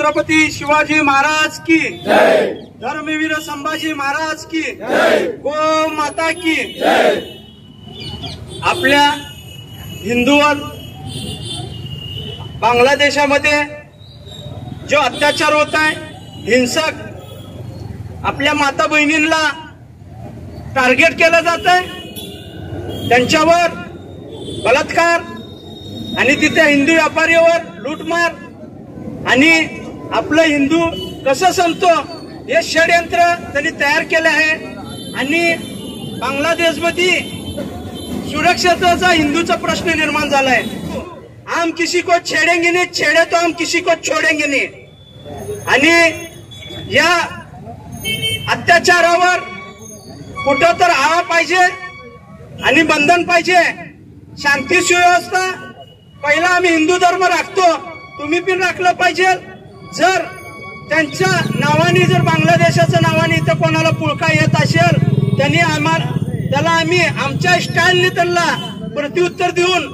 छत्रपती शिवाजी महाराज की जय, धर्मवीर संभाजी महाराज की जय, गो माता की जय। आपल्या हिंदूवर बांगलादेशामध्ये जो अत्याचार होत आहे, हिंसक आपल्या माता बहिणींना टार्गेट केलं जात आहे, त्यांच्यावर बलात्कार आणि तिथे हिंदू व्यापारीवर लूटमार आणि आपलं हिंदू कसं संपतो हे षडयंत्र त्यांनी तयार केले आहे। आणि बांगलादेशमध्ये सुरक्षेचा हिंदूचा प्रश्न निर्माण झालाय। हम किसी को छेड़ेंगे नहीं, छेड़े तो हम किसी को छोड़ेंगे नहीं। आणि या अत्याचारावर कुठं तर आळा पाहिजे आणि बंधन पाहिजे। शांती सुव्यवस्था पहिला आम्ही हिंदू धर्म राखतो, तुम्ही पण राखलं पाहिजे। जर त्यांच्या नावाने जर बांगलादेशाच्या नावाने इथं कोणाला पुळका येत असेल त्याला आम्ही आमच्या स्टाईलने त्यांना प्रत्युत्तर देऊन